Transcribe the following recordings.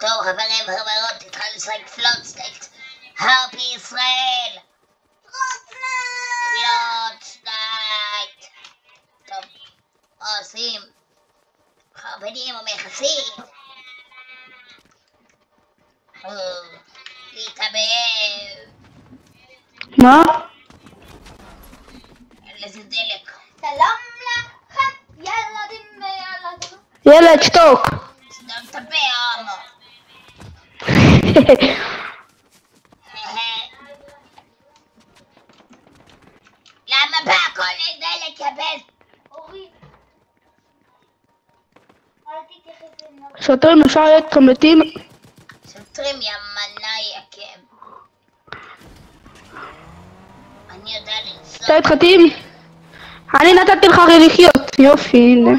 טוב חברים וחברות, התחלנו לשחק פלוטסנייט. הרפי ישראל! פלוטסנייט! טוב, עושים חרבנים ומכסים. להתאבד. מה? אין לזה דלק. שלום לך, ילדים וילדים. ילד, שתוק. סתם תפה, הומו. למה בהכל אין דלק, יא בן? אורי, אל תתייחס אלינו. שוטרים, אפשר להיות קמלטים? שוטרים יא מנאייקים. אני יודע לנסוע. אתה התחתים? אני נתתי לך לחיות. יופי, הנה.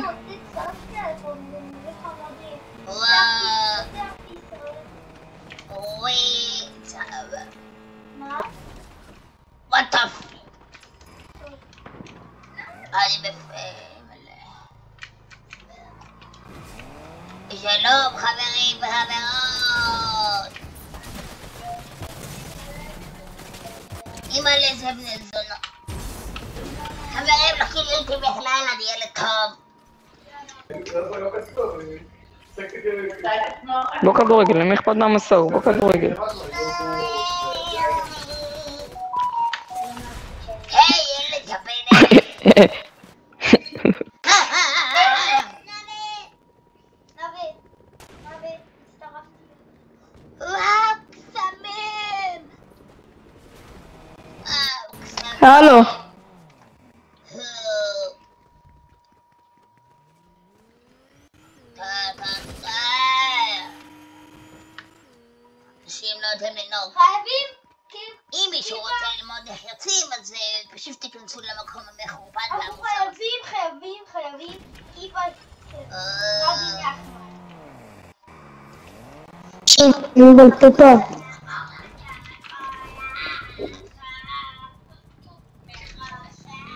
What the f... אני בפעם שלום חברים וחברות. אמא לזה בני זונה. חברים לא קיבלו אותי בכלל, אני ילד טוב. בוא כדורגל, למי אכפת מהמסור? בוא כדורגל. היי ילד יבן. הלו. אנשים לא יודעים לנהוג. חייבים? אם מישהו רוצה ללמוד איך יוצאים, אז פשוט תיכנסו למקום המחורבן אנחנו חייבים איפה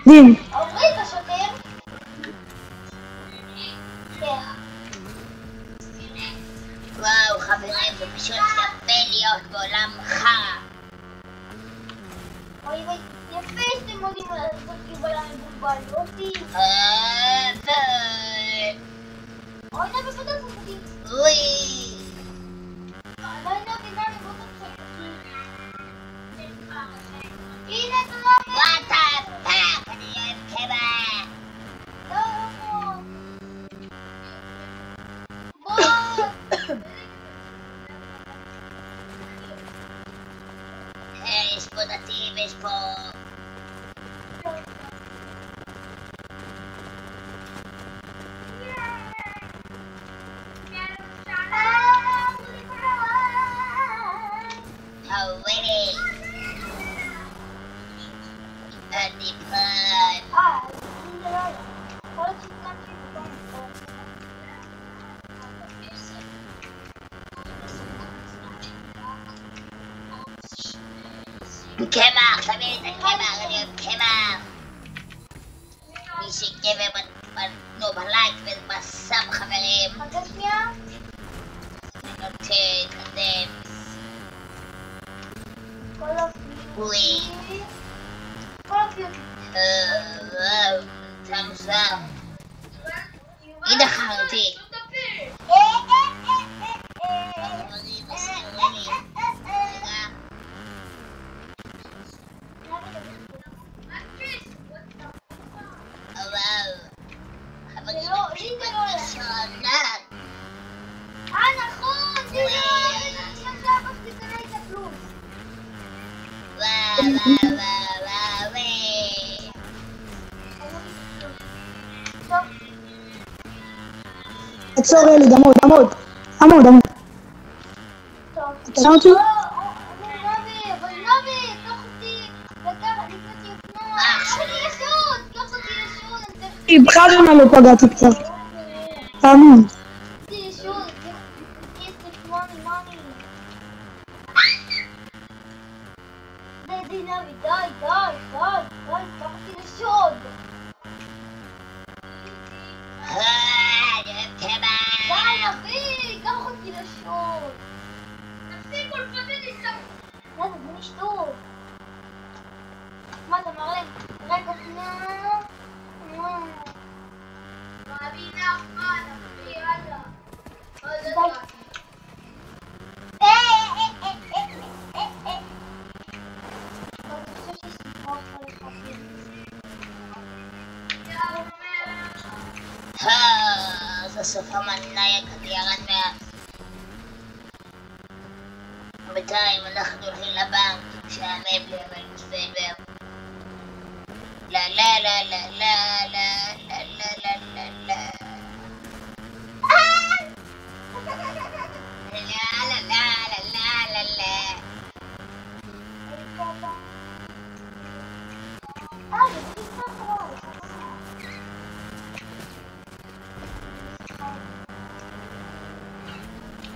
דין. עוברי את השוטר? כן. וואו חברים, זה פשוט יפה להיות בעולם חרא. אוי וואי, יפה שאתם יודעים לעשות קיבלה מבולבל, אותי. אוי נבי בוא תעשו אותי. אוי. אוי נבי בוא תעשו אותי. הנה תלמד. What the fuck? אני אוהב קבע. לא. בוא. יש פה דתיים, יש פה... הווילי. אני פריים. קמח, תביא לי את הקמח, אני אוהב קמח. מי שגבר בנו בלייק ובסאב חברים. חכה שנייה. אני נוטה להתקדם. אוי. וואו, זה מוזר. הנה חרדי. נכון, זה עצור ילד, עמוד. אתה שם אותי? אבל נבי, קח אותי, לפני שיפנו, קח אותי לשון, בכלל לא פגעתי קצת. תאמין. די, קח אותי לשוד. אני אוהב קמח. די, נביא, קח אותי לשוד. لا تدنيش تو. ما تمرين ركضنا ما بينا خالص في هذا Sesama naik ketiarannya. Betai menakhdul hilabang syamib lemen sebab. La la la la la la la la la la la. La la la la la la la.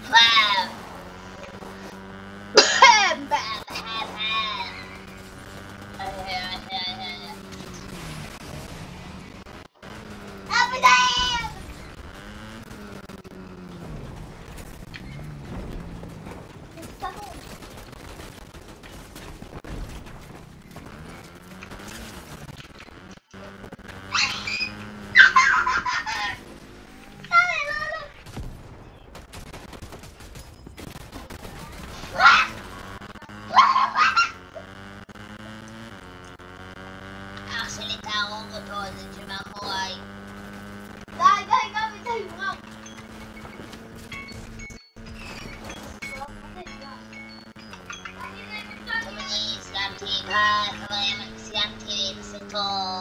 Wow. Salita ako ko to, nandiyan ako ay. Dai, kami tayo nga. Kami ni Islam TV ha, kami mag Islam TV sa ito.